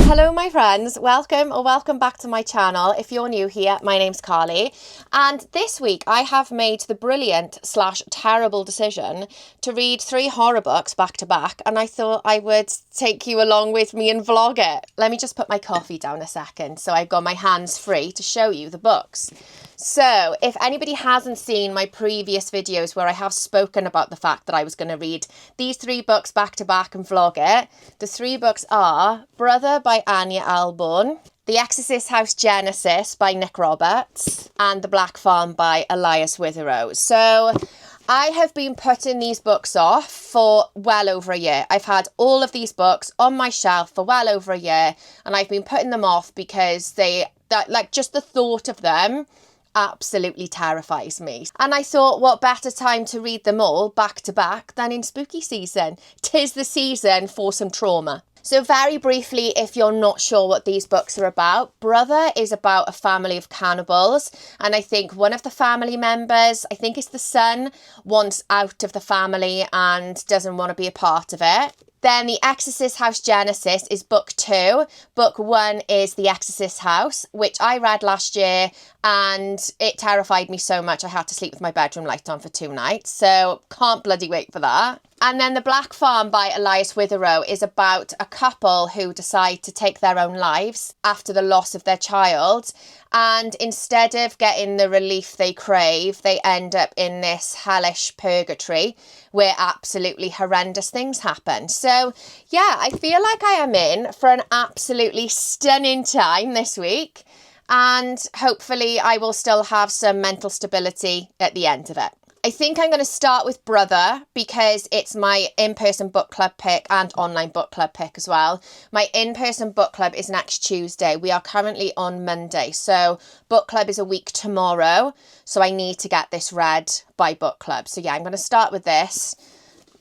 Hello my friends, welcome back to my channel. If you're new here, my name's Carly, and this week I have made the brilliant / terrible decision to read 3 horror books back to back, and I thought I would take you along with me and vlog it. Let me just put my coffee down a second so I've got my hands free to show you the books. So, if anybody hasn't seen my previous videos where I have spoken about the fact that I was going to read these 3 books back to back and vlog it, the 3 books are Brother by Ania Ahlborn, The Exorcist House Genesis by Nick Roberts, and The Black Farm by Elias Witherow. So, I have been putting these books off for well over a year. I've had all of these books on my shelf for well over a year, and I've been putting them off because just the thought of them absolutely terrifies me. And I thought, what better time to read them all back to back than in spooky season? 'Tis the season for some trauma. So very briefly, if you're not sure what these books are about, Brother is about a family of cannibals. And I think one of the family members, I think it's the son, wants out of the family and doesn't want to be a part of it. Then The Exorcist House Genesis is book 2. Book 1 is The Exorcist House, which I read last year, and it terrified me so much I had to sleep with my bedroom light on for 2 nights. So can't bloody wait for that. And then The Black Farm by Elias Witherow is about a couple who decide to take their own lives after the loss of their child. And instead of getting the relief they crave, they end up in this hellish purgatory where absolutely horrendous things happen. So, yeah, I feel like I am in for an absolutely stunning time this week. And hopefully I will still have some mental stability at the end of it. I think I'm going to start with Brother because it's my in-person book club pick and online book club pick as well. My in-person book club is next Tuesday. We are currently on Monday. So book club is a week tomorrow. So I need to get this read by book club. So yeah, I'm going to start with this.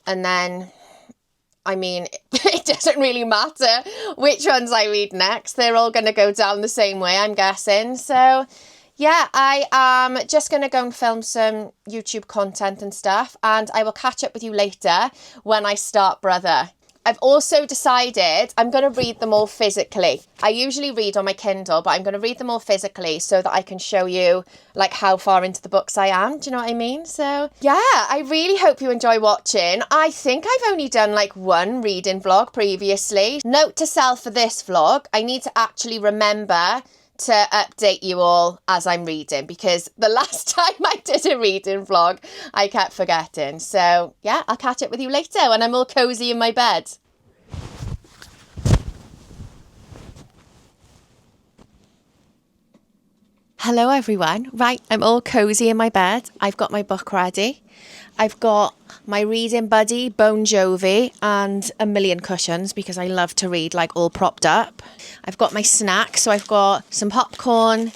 And then, I mean, it doesn't really matter which ones I read next. They're all going to go down the same way, I'm guessing. So yeah, I am just going to go and film some YouTube content and stuff, and I will catch up with you later when I start Brother. I've also decided I'm going to read them all physically. I usually read on my Kindle, but I'm going to read them all physically so that I can show you like how far into the books I am. Do you know what I mean? So yeah, I really hope you enjoy watching. I think I've only done like 1 reading vlog previously. Note to self for this vlog, I need to actually remember to update you all as I'm reading, because the last time I did a reading vlog I kept forgetting. So yeah, I'll catch up with you later when I'm all cozy in my bed. Hello everyone. Right, I'm all cozy in my bed. I've got my book ready. I've got my reading buddy, Bon Jovi, and a million cushions because I love to read like all propped up. I've got my snack, so I've got some popcorn,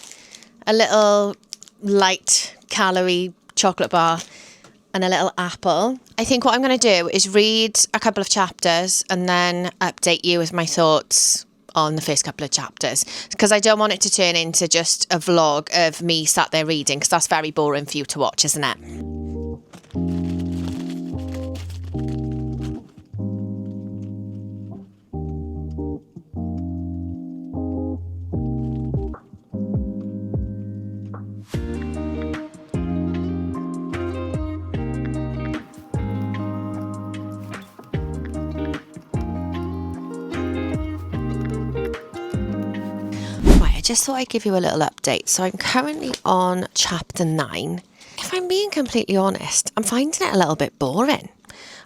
a little light calorie chocolate bar, and a little apple. I think what I'm going to do is read a couple of chapters and then update you with my thoughts on the first couple of chapters, because I don't want it to turn into just a vlog of me sat there reading, because that's very boring for you to watch, isn't it? I just thought I'd give you a little update. So I'm currently on chapter 9. If I'm being completely honest, I'm finding it a little bit boring.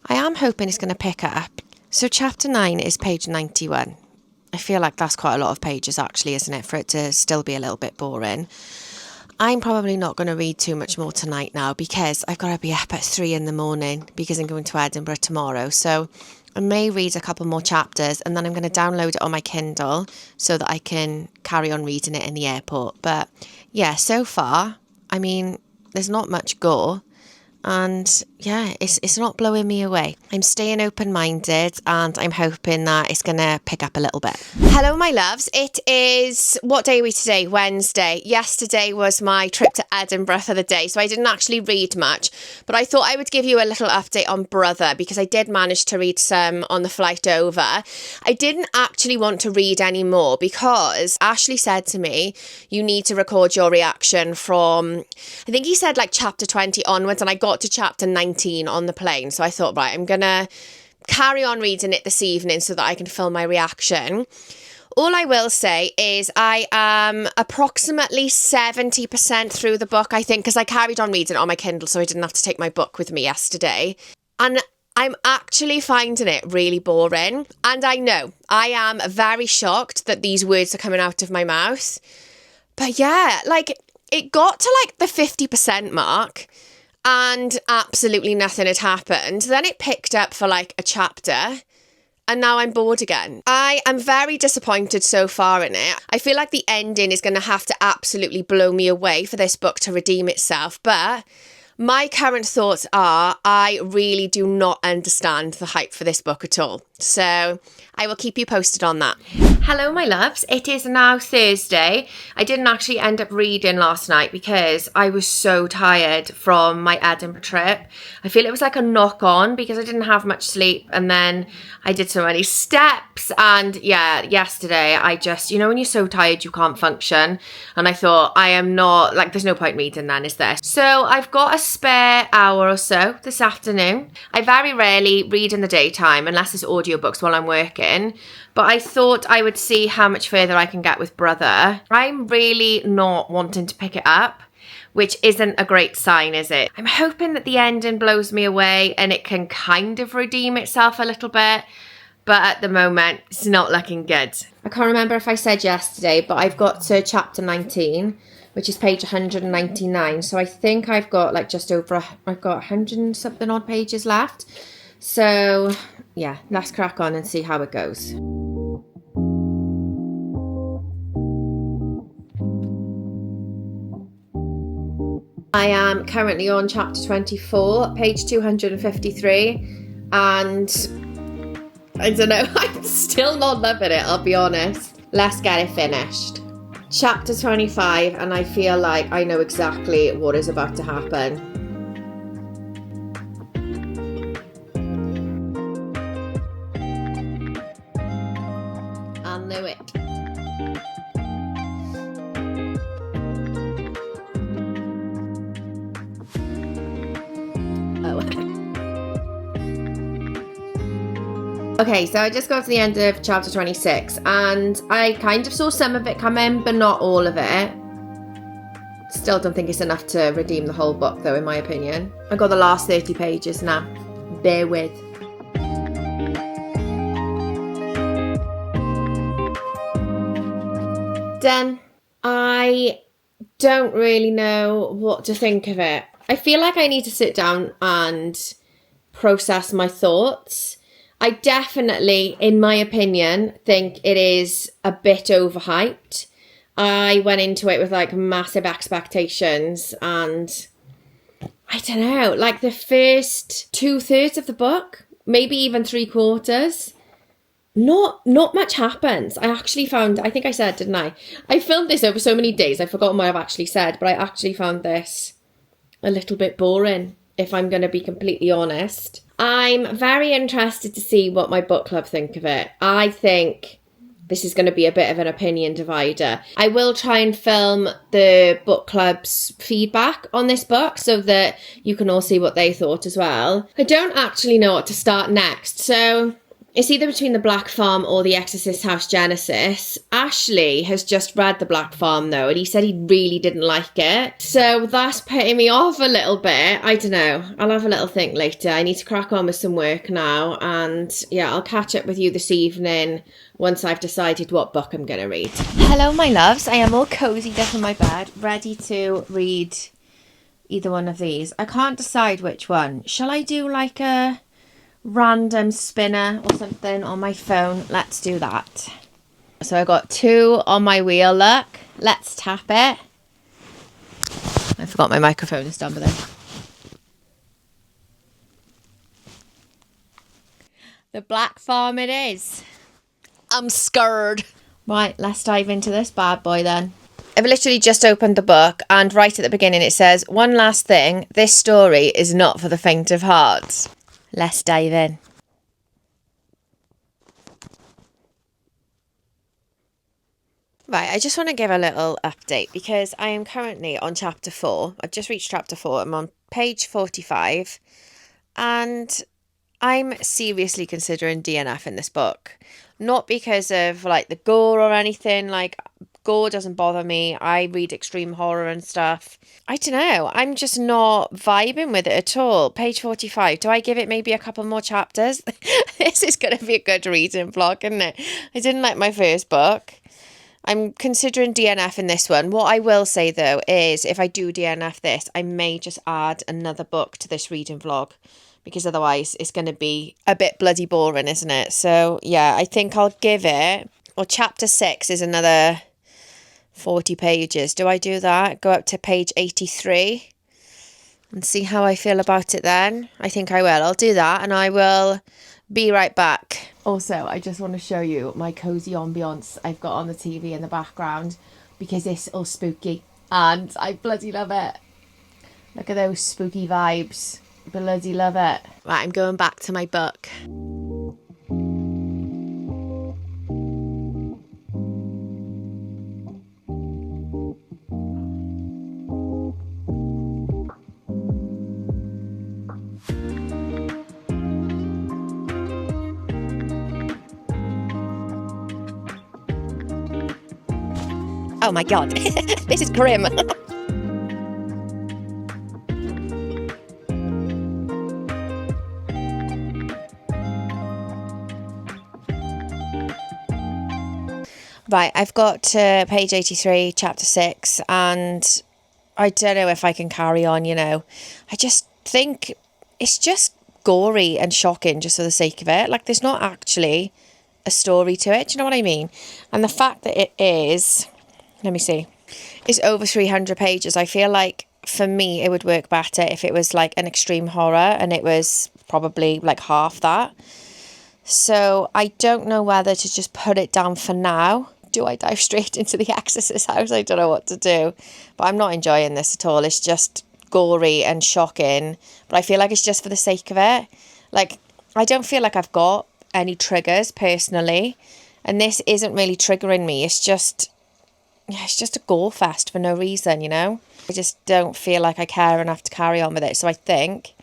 I am hoping it's going to pick up. So chapter 9 is page 91. I feel like that's quite a lot of pages actually, isn't it, for it to still be a little bit boring. I'm probably not going to read too much more tonight now because I've got to be up at 3 in the morning because I'm going to Edinburgh tomorrow. So I may read a couple more chapters and then I'm going to download it on my Kindle so that I can carry on reading it in the airport. But yeah, so far, I mean, there's not much gore. and yeah, it's not blowing me away. I'm staying open-minded and I'm hoping that it's going to pick up a little bit. Hello, my loves. It is, what day are we today? Wednesday. Yesterday was my trip to Edinburgh for the day, so I didn't actually read much, but I thought I would give you a little update on Brother because I did manage to read some on the flight over. I didn't actually want to read any more because Ashley said to me, you need to record your reaction from, I think he said like chapter 20 onwards, and I got to chapter 19 on the plane. So I thought, right, I'm going to carry on reading it this evening so that I can film my reaction. All I will say is I am approximately 70% through the book, I think, because I carried on reading it on my Kindle, so I didn't have to take my book with me yesterday. And I'm actually finding it really boring. And I know I am very shocked that these words are coming out of my mouth. But yeah, like it got to like the 50% mark and absolutely nothing had happened. Then it picked up for like a chapter and now I'm bored again. I am very disappointed so far in it. I feel like the ending is going to have to absolutely blow me away for this book to redeem itself. But my current thoughts are I really do not understand the hype for this book at all. So I will keep you posted on that. Hello, my loves. It is now Thursday. I didn't actually end up reading last night because I was so tired from my Edinburgh trip. I feel it was like a knock on because I didn't have much sleep and then I did so many steps. And yeah, yesterday I just, you know, when you're so tired you can't function. And I thought I am not, like, there's no point reading then, is there? So I've got a spare hour or so this afternoon. I very rarely read in the daytime unless it's audiobooks while I'm working. But I thought I would see how much further I can get with Brother. I'm really not wanting to pick it up, which isn't a great sign, is it? I'm hoping that the ending blows me away and it can kind of redeem itself a little bit. But at the moment, it's not looking good. I can't remember if I said yesterday, but I've got to chapter 19, which is page 199. So I think I've got like just over, I've got 100 and something odd pages left. So yeah, let's crack on and see how it goes. I am currently on chapter 24, page 253, and I don't know, I'm still not loving it, I'll be honest. Let's get it finished. Chapter 25, and I feel like I know exactly what is about to happen. I knew it. Okay, so I just got to the end of chapter 26 and I kind of saw some of it come in, but not all of it. Still don't think it's enough to redeem the whole book though, in my opinion. I got the last 30 pages now. Bear with. Done. I don't really know what to think of it. I feel like I need to sit down and process my thoughts. I definitely, in my opinion, think it is a bit overhyped. I went into it with like massive expectations and I don't know, like the first 2/3 of the book, maybe even 3/4, not much happens. I actually found, I think I said, didn't I? I filmed this over so many days, I've forgotten what I've actually said, but I actually found this a little bit boring, if I'm going to be completely honest. I'm very interested to see what my book club think of it. I think this is going to be a bit of an opinion divider. I will try and film the book club's feedback on this book so that you can all see what they thought as well. I don't actually know what to start next, so it's either between The Black Farm or The Exorcist House Genesis. Ashley has just read The Black Farm though, and he said he really didn't like it. So that's putting me off a little bit. I don't know. I'll have a little think later. I need to crack on with some work now. And yeah, I'll catch up with you this evening once I've decided what book I'm going to read. Hello, my loves. I am all cozied up in my bed, ready to read either one of these. I can't decide which one. Shall I do like a random spinner or something on my phone? Let's do that. So I got 2 on my wheel, look. Let's tap it. I forgot my microphone is down below. The Black Farm it is. I'm scared. Right, let's dive into this bad boy then. I've literally just opened the book, and right at the beginning it says, one last thing, this story is not for the faint of heart. Let's dive in. Right, I just want to give a little update because I am currently on chapter 4. I've just reached chapter 4. I'm on page 45 and I'm seriously considering DNF in this book. Not because of like the gore or anything, like gore doesn't bother me. I read extreme horror and stuff. I don't know, I'm just not vibing with it at all. Page 45, do I give it maybe a couple more chapters? This is going to be a good reading vlog, isn't it? I didn't like my first book. I'm considering DNF in this one. What I will say though is if I do DNF this, I may just add another book to this reading vlog because otherwise it's going to be a bit bloody boring, isn't it? So yeah, I think I'll give it, or chapter 6 is another 40 pages. Do I do that? Go up to page 83 and see how I feel about it then? I think I will. I'll do that and I will be right back. Also, I just want to show you my cozy ambience I've got on the TV in the background because it's all spooky and I bloody love it. Look at those spooky vibes. Bloody love it. Right, I'm going back to my book. Oh my god, this is grim. Right, I've got to page 83, chapter 6, and I don't know if I can carry on, you know. I just think it's just gory and shocking just for the sake of it. Like, there's not actually a story to it, do you know what I mean? And the fact that it is... Let me see. It's over 300 pages. I feel like for me, it would work better if it was like an extreme horror and it was probably like half that. So I don't know whether to just put it down for now. Do I dive straight into the Exorcist house? I don't know what to do. But I'm not enjoying this at all. It's just gory and shocking. But I feel like it's just for the sake of it. Like, I don't feel like I've got any triggers personally. And this isn't really triggering me. It's just a gore fest for no reason, you know? I just don't feel like I care enough to carry on with it. So I think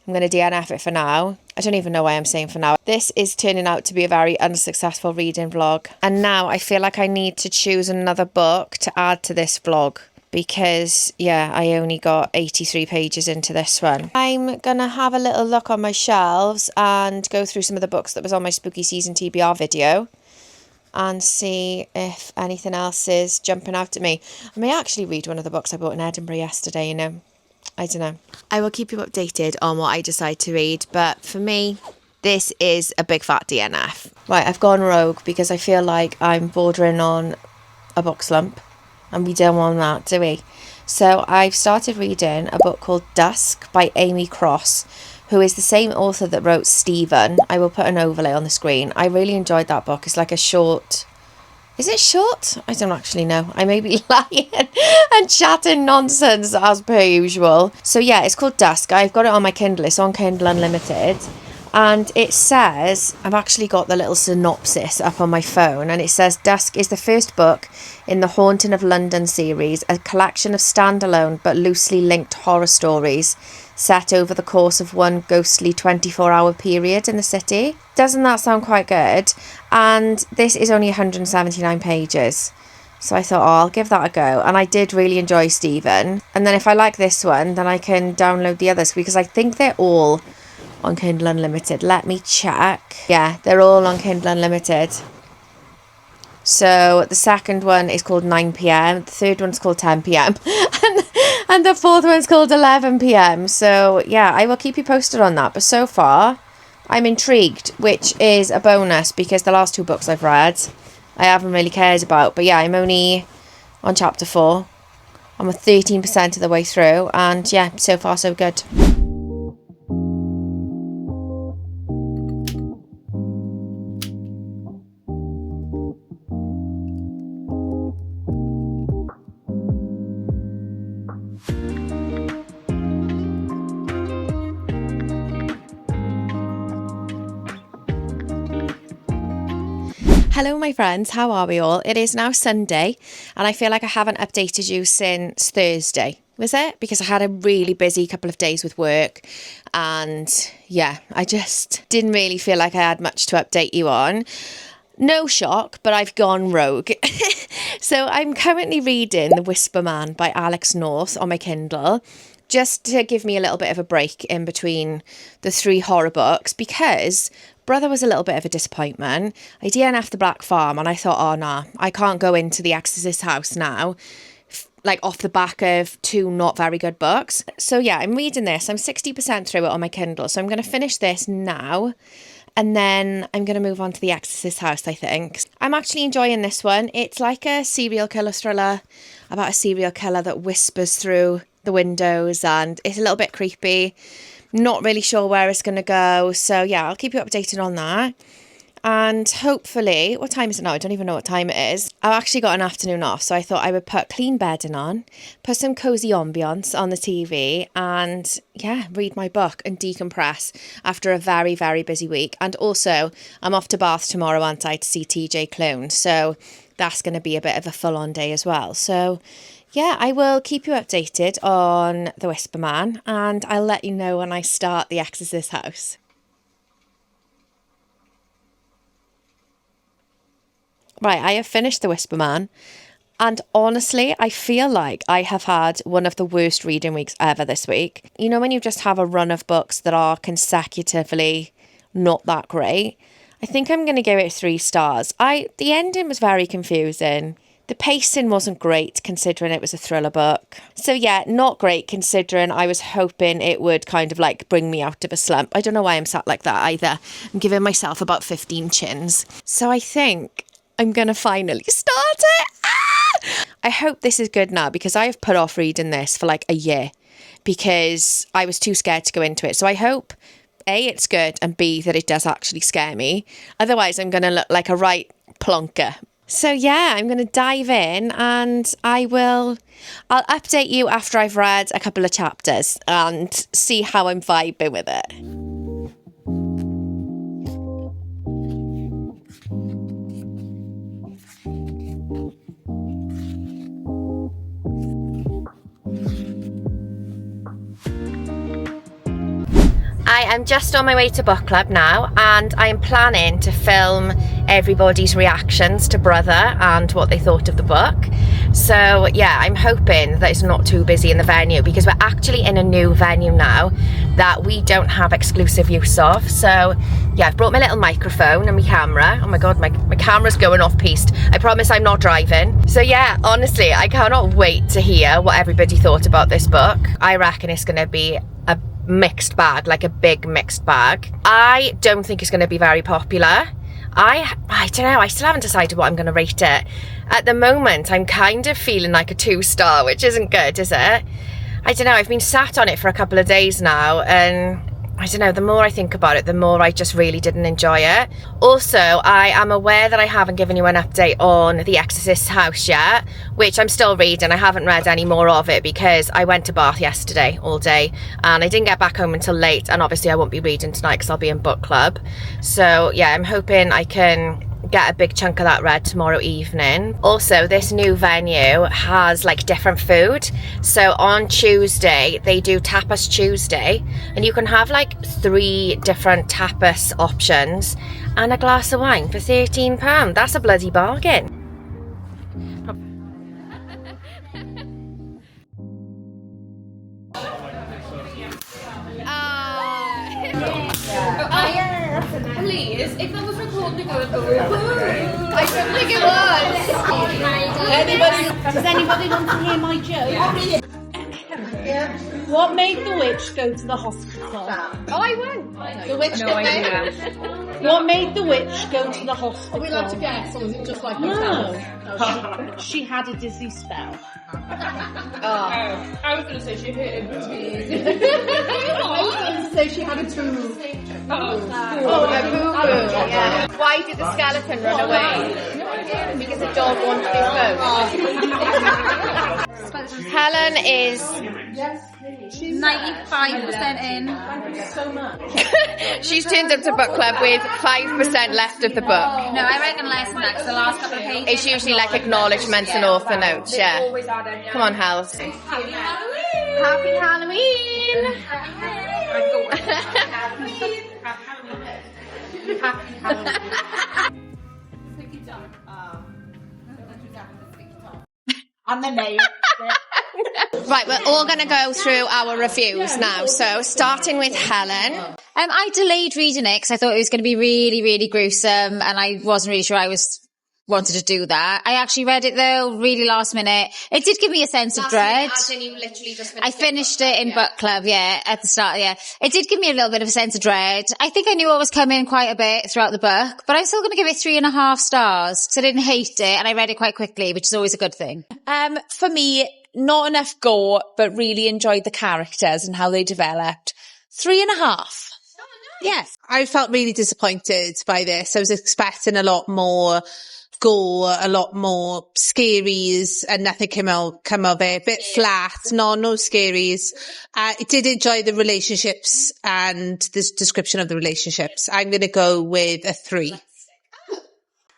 I'm going to DNF it for now. I don't even know why I'm saying for now. This is turning out to be a very unsuccessful reading vlog. And now I feel like I need to choose another book to add to this vlog. Because, yeah, I only got 83 pages into this one. I'm going to have a little look on my shelves and go through some of the books that was on my Spooky Season TBR video. And see if anything else is jumping out at me. I may actually read one of the books I bought in Edinburgh yesterday, you know. I don't know. I will keep you updated on what I decide to read. But for me, this is a big fat DNF. Right, I've gone rogue because I feel like I'm bordering on a book slump. And we don't want that, do we? So I've started reading a book called Dusk by Amy Cross, who is the same author that wrote Stephen. I will put an overlay on the screen. I really enjoyed that book. It's like a short... Is it short? I don't actually know. I may be lying and chatting nonsense as per usual. So yeah, it's called Dusk. I've got it on my Kindle. It's on Kindle Unlimited. And it says, I've actually got the little synopsis up on my phone, and it says, Dusk is the first book in the Haunting of London series, a collection of standalone but loosely linked horror stories set over the course of one ghostly 24-hour period in the city. Doesn't that sound quite good? And this is only 179 pages. So I thought, oh, I'll give that a go. And I did really enjoy Stephen. And then if I like this one, then I can download the others because I think they're all on Kindle Unlimited. Let me check. Yeah, they're all on Kindle Unlimited. So the second one is called 9 p.m. The third one's called 10 p.m. and the fourth one's called 11 p.m. So yeah, I will keep you posted on that. But so far, I'm intrigued, which is a bonus because the last two books I've read, I haven't really cared about. But yeah, I'm only on chapter 4. I'm 13% of the way through. And yeah, so far so good. Hello my friends, how are we all? It is now Sunday and I feel like I haven't updated you since Thursday. Was it? Because I had a really busy couple of days with work and yeah, I just didn't really feel like I had much to update you on. No shock, but I've gone rogue. So I'm currently reading The Whisper Man by Alex North on my Kindle, just to give me a little bit of a break in between the 3 horror books, because Brother was a little bit of a disappointment. I DNF'd the Black Farm and I thought, oh nah, I can't go into the Exorcist house now, like off the back of 2 not very good books. So yeah, I'm reading this. I'm 60% through it on my Kindle. So I'm going to finish this now. And then I'm going to move on to the Exorcist house, I think. I'm actually enjoying this one. It's like a serial killer thriller about a serial killer that whispers through the windows and it's a little bit creepy. Not really sure where it's going to go. So yeah, I'll keep you updated on that. And hopefully, what time is it now? I don't even know what time it is. I've actually got an afternoon off, so I thought I would put clean bedding on, put some cosy ambience on the TV, and yeah, read my book and decompress after a very, very busy week. And also, I'm off to Bath tomorrow, aren't I, to see TJ Clone. So that's going to be a bit of a full-on day as well. So yeah, I will keep you updated on The Whisper Man, and I'll let you know when I start the Exorcist house. Right, I have finished The Whisper Man, and honestly, I feel like I have had one of the worst reading weeks ever this week. You know when you just have a run of books that are consecutively not that great? I think I'm going to give it 3 stars. The ending was very confusing. The pacing wasn't great considering it was a thriller book. So yeah, not great considering I was hoping it would kind of like bring me out of a slump. I don't know why I'm sat like that either. I'm giving myself about 15 chins. So I think I'm going to finally start it. I hope this is good now because I have put off reading this for like a year because I was too scared to go into it. So I hope A, it's good, and B, that it does actually scare me. Otherwise, I'm going to look like a right plonker. So yeah, I'm going to dive in and I'll update you after I've read a couple of chapters and see how I'm vibing with it. I am just on my way to book club now and I am planning to film everybody's reactions to Brother and what they thought of the book. So yeah, I'm hoping that it's not too busy in the venue because we're actually in a new venue now that we don't have exclusive use of. So yeah, I've brought my little microphone and my camera. Oh my god, my camera's going off piste. I promise I'm not driving. So yeah, honestly, I cannot wait to hear what everybody thought about this book. I reckon it's going to be a mixed bag, like a big mixed bag. I don't think it's going to be very popular. I don't know, I still haven't decided what I'm going to rate it. At the moment, I'm kind of feeling like a 2-star, which isn't good, is it? I don't know, I've been sat on it for a couple of days now, and I don't know, the more I think about it, the more I just really didn't enjoy it. Also, I am aware that I haven't given you an update on The Exorcist house yet, which I'm still reading. I haven't read any more of it because I went to Bath yesterday all day and I didn't get back home until late, and obviously I won't be reading tonight because I'll be in book club. So yeah, I'm hoping I can get a big chunk of that read tomorrow evening. Also, this new venue has like different food. So on Tuesday they do Tapas Tuesday and you can have like 3 different tapas options and a glass of wine for £13. That's a bloody bargain. Please, if that was recording, I would go. I don't think it was. Does anybody want to hear my joke? What made the witch go to the hospital? Oh, I won. The witch What made the witch go to the hospital? Are we allowed to guess, or was it just like No. She had a dizzy spell. I was going to say she hit a boobies. I was going to say she had a tooth. Yeah. Why did the skeleton run away? Because the dog wanted his boat. Helen is 95% in. So much. she's turned up to book club with 5% left of the book. No, I reckon less than that, because the last couple of pages... It's usually like acknowledgements and author notes, yeah. Come on, Hels. Happy Halloween! Happy Halloween! And the name. Right, we're all going to go through our reviews now. So, starting with Helen. I delayed reading it because I thought it was going to be really, really gruesome, and I wasn't really sure I wanted to do that. I actually read it though, really last minute. It did give me a sense of dread. As in you literally just I finished it in book club, at the start, It did give me a little bit of a sense of dread. I think I knew what was coming quite a bit throughout the book, but I'm still going to give it 3.5 stars because I didn't hate it and I read it quite quickly, which is always a good thing. For me, not enough gore, but really enjoyed the characters and how they developed. 3.5. Yes. I felt really disappointed by this. I was expecting a lot more gore, a lot more scaries, and nothing come of it. A bit flat, no scaries. I did enjoy the relationships and the description of the relationships. I'm going to go with a 3.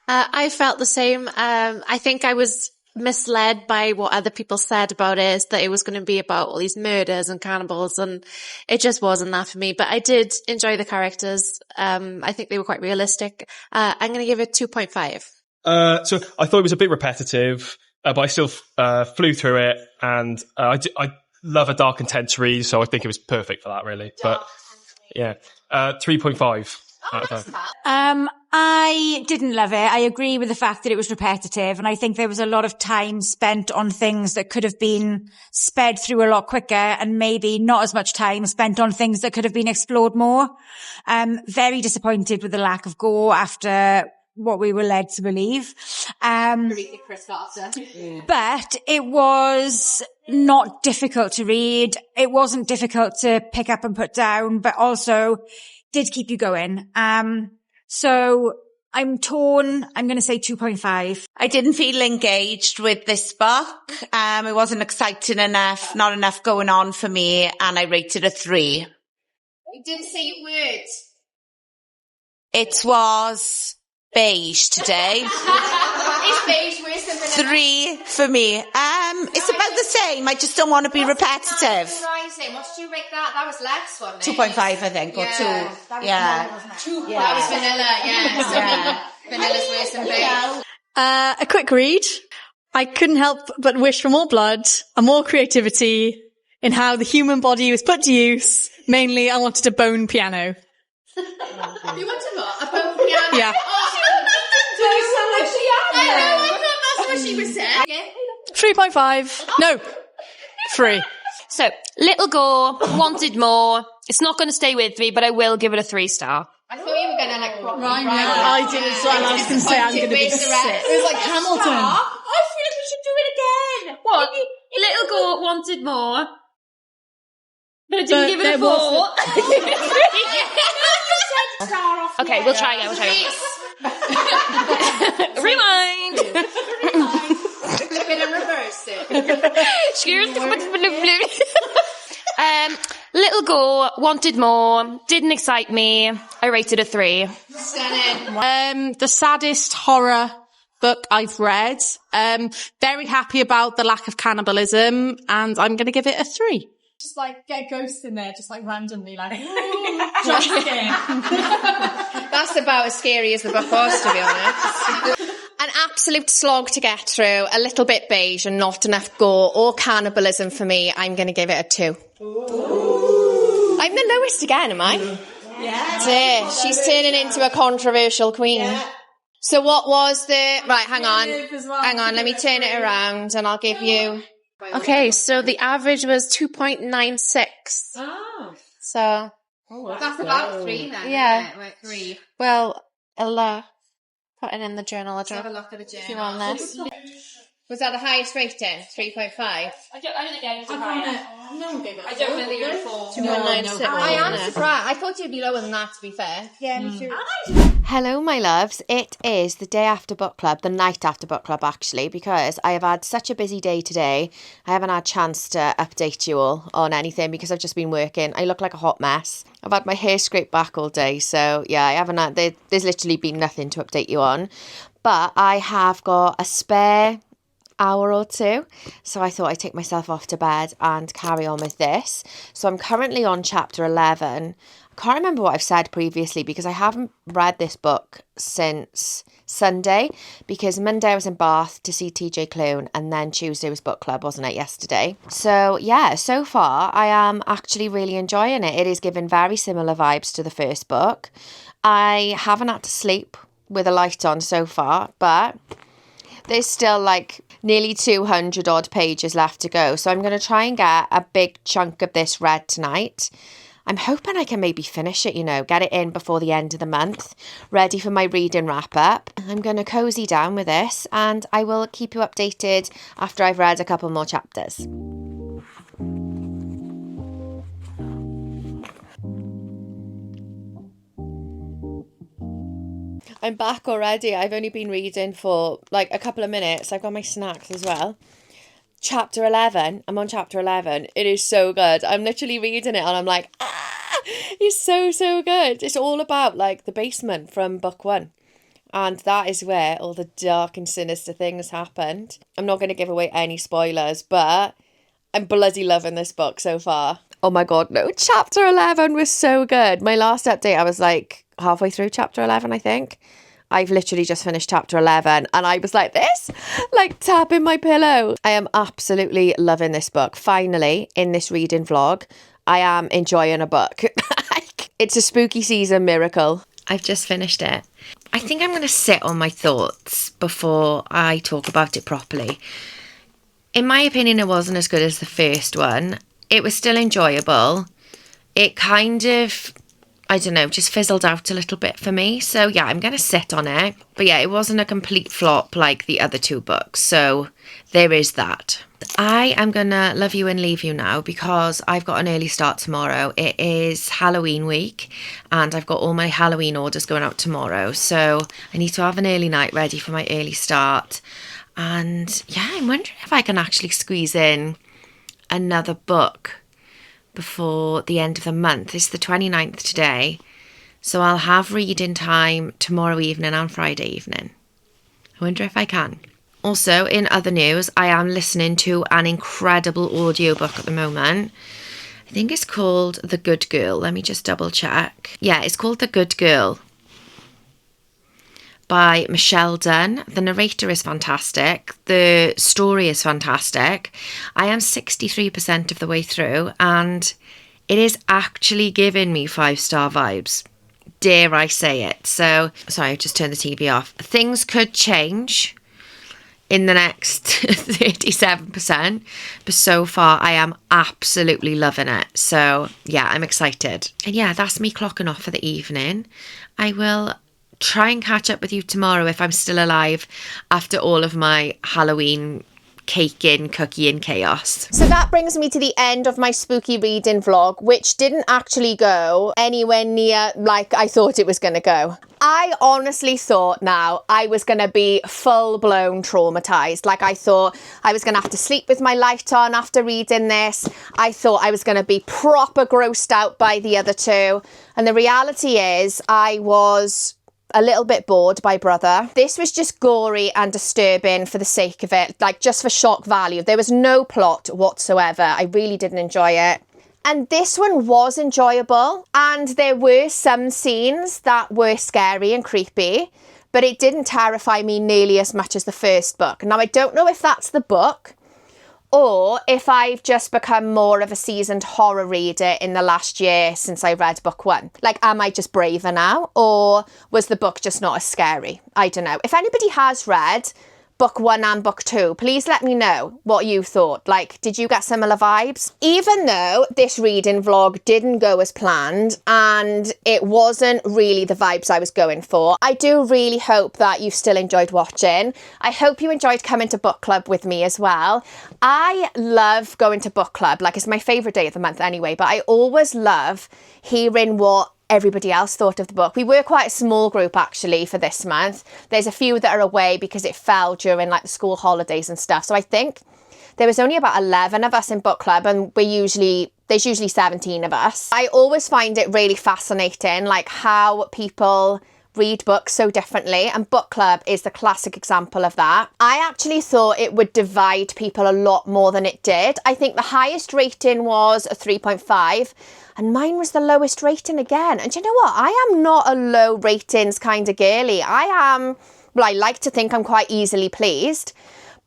I felt the same. I think I was misled by what other people said about it, is that it was going to be about all these murders and cannibals, and it just wasn't that for me. But I did enjoy the characters. I think they were quite realistic. I'm going to give it 2.5. So I thought it was a bit repetitive, but I still flew through it, and I love a dark and tense read, so I think it was perfect for that, really. But yeah, 3.5 out of 5. I didn't love it. I agree with the fact that it was repetitive, and I think there was a lot of time spent on things that could have been sped through a lot quicker, and maybe not as much time spent on things that could have been explored more. Very disappointed with the lack of gore after what we were led to believe. But it was not difficult to read. It wasn't difficult to pick up and put down, but also did keep you going. So I'm torn. I'm going to say 2.5. I didn't feel engaged with this book. It wasn't exciting enough, not enough going on for me, and I rated a 3. You didn't say your words. It was beige today. Is beige worse than vanilla? 3 for me. It's about the same. I just don't want to be repetitive. Rising. What did you rate that? That was less, wasn't it? 2.5, I think, or 2. That was vanilla, Vanilla's worse than beige. A quick read. I couldn't help but wish for more blood and more creativity in how the human body was put to use. Mainly, I wanted a bone piano. You wanted what? A bone piano? Yeah. I thought that's what she was saying. 3.5. No. 3. So, little gore, wanted more. It's not going to stay with me, but I will give it a 3-star. I thought you were going to properly I did as well. I was going to say I'm going to be 6. It was like Hamilton. I feel like we should do it again. What? Little gore, wanted more. But I didn't give it a 4. Okay, we'll try again. Rewind. Flip it and reverse it. Little gore, wanted more, didn't excite me. I rated a 3. Stunning. The saddest horror book I've read. Very happy about the lack of cannibalism, and I'm going to give it a 3. Just like get ghosts in there, just like randomly, like jump scare. That's about as scary as the book was, to be honest. An absolute slog to get through, a little bit beige and not enough gore or cannibalism for me. I'm going to give it a 2. Ooh. I'm the lowest again, am I? Yeah. She's turning into a controversial queen. Yeah. So what was the... Right, hang on. Let me turn it around and I'll give you... Okay, so the average was 2.96. Oh. So... That's about 3 then. Yeah. Right, 3. Well, I'll put it in the journal address. Have a look at the journal. If you want this. Was that the highest rating? 3.5? I don't think I was higher. No one gave it. I don't think it was 4. 2.96. I am surprised. I thought you'd be lower than that, to be fair. Yeah, me too. Hello, my loves. It is the day after book club, the night after book club, actually, because I have had such a busy day today. I haven't had a chance to update you all on anything because I've just been working. I look like a hot mess. I've had my hair scraped back all day, so yeah, I haven't had, there's literally been nothing to update you on. But I have got a spare hour or two, so I thought I'd take myself off to bed and carry on with this. So I'm currently on chapter 11. I can't remember what I've said previously because I haven't read this book since Sunday, because Monday I was in Bath to see TJ Clune and then Tuesday was book club, wasn't it, yesterday? So yeah, so far I am actually really enjoying it. It is giving very similar vibes to the first book. I haven't had to sleep with a light on so far, but there's still like nearly 200 odd pages left to go. So I'm going to try and get a big chunk of this read tonight. I'm hoping I can maybe finish it, get it in before the end of the month, ready for my reading wrap up. I'm going to cozy down with this and I will keep you updated after I've read a couple more chapters. I'm back already. I've only been reading for like a couple of minutes. I've got my snacks as well. Chapter 11. I'm on chapter 11. It is so good. I'm literally reading it and I'm like, it's so, so good. It's all about like the basement from book 1. And that is where all the dark and sinister things happened. I'm not going to give away any spoilers, but I'm bloody loving this book so far. Oh my God, no. Chapter 11 was so good. My last update, I was like halfway through chapter 11, I think. I've literally just finished chapter 11 and I was like this, like tapping my pillow. I am absolutely loving this book. Finally, in this reading vlog, I am enjoying a book. It's a spooky season miracle. I've just finished it. I think I'm going to sit on my thoughts before I talk about it properly. In my opinion, it wasn't as good as the first one. It was still enjoyable. It kind of, I don't know, just fizzled out a little bit for me. So yeah, I'm going to sit on it. But yeah, it wasn't a complete flop like the other two books. So there is that. I am going to love you and leave you now because I've got an early start tomorrow. It is Halloween week and I've got all my Halloween orders going out tomorrow. So I need to have an early night ready for my early start. And yeah, I'm wondering if I can actually squeeze in another book before the end of the month. It's the 29th today, so I'll have reading time tomorrow evening and Friday evening. I wonder if I can. Also, in other news, I am listening to an incredible audiobook at the moment. I think it's called The Good Girl. Let me just double check. Yeah, it's called The Good Girl by Michelle Dunn. The narrator is fantastic. The story is fantastic. I am 63% of the way through and it is actually giving me 5-star vibes. Dare I say it. So, sorry, I just turned the TV off. Things could change in the next 37%, but so far I am absolutely loving it. So yeah, I'm excited. And yeah, that's me clocking off for the evening. I will try and catch up with you tomorrow if I'm still alive after all of my Halloween caking, cookie chaos. So that brings me to the end of my spooky reading vlog, which didn't actually go anywhere near like I thought it was going to go. I honestly thought now I was going to be full-blown traumatized. Like I thought I was going to have to sleep with my light on after reading this. I thought I was going to be proper grossed out by the other two. And the reality is I was a little bit bored by Brother. This was just gory and disturbing for the sake of it, like just for shock value. There was no plot whatsoever. I really didn't enjoy it. And this one was enjoyable. And there were some scenes that were scary and creepy, but it didn't terrify me nearly as much as the first book. Now, I don't know if that's the book or if I've just become more of a seasoned horror reader in the last year since I read book 1. Like, am I just braver now? Or was the book just not as scary? I don't know. If anybody has read book 1 and book 2. Please let me know what you thought. Like, did you get similar vibes? Even though this reading vlog didn't go as planned and it wasn't really the vibes I was going for, I do really hope that you still enjoyed watching. I hope you enjoyed coming to book club with me as well. I love going to book club. Like, it's my favourite day of the month anyway, but I always love hearing what everybody else thought of the book. We were quite a small group actually for this month. There's a few that are away because it fell during like the school holidays and stuff. So I think there was only about 11 of us in book club, and there's usually 17 of us. I always find it really fascinating, like how people read books so differently, and book club is the classic example of that. I actually thought it would divide people a lot more than it did. I think the highest rating was a 3.5 and mine was the lowest rating again. And do you know what? I am not a low ratings kind of girly. I like to think I'm quite easily pleased.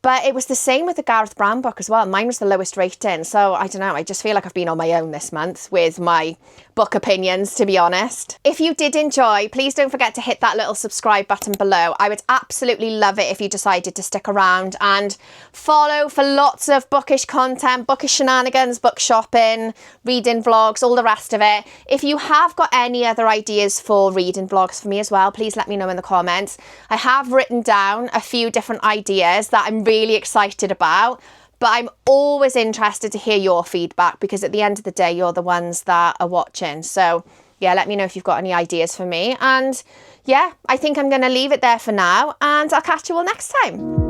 But it was the same with the Gareth Brown book as well. Mine was the lowest rating. So I don't know. I just feel like I've been on my own this month with my book opinions, to be honest. If you did enjoy, please don't forget to hit that little subscribe button below. I would absolutely love it if you decided to stick around and follow for lots of bookish content, bookish shenanigans, book shopping, reading vlogs, all the rest of it. If you have got any other ideas for reading vlogs for me as well, please let me know in the comments. I have written down a few different ideas that I'm really excited about, but I'm always interested to hear your feedback because at the end of the day, you're the ones that are watching. So yeah, let me know if you've got any ideas for me. And yeah, I think I'm going to leave it there for now, and I'll catch you all next time.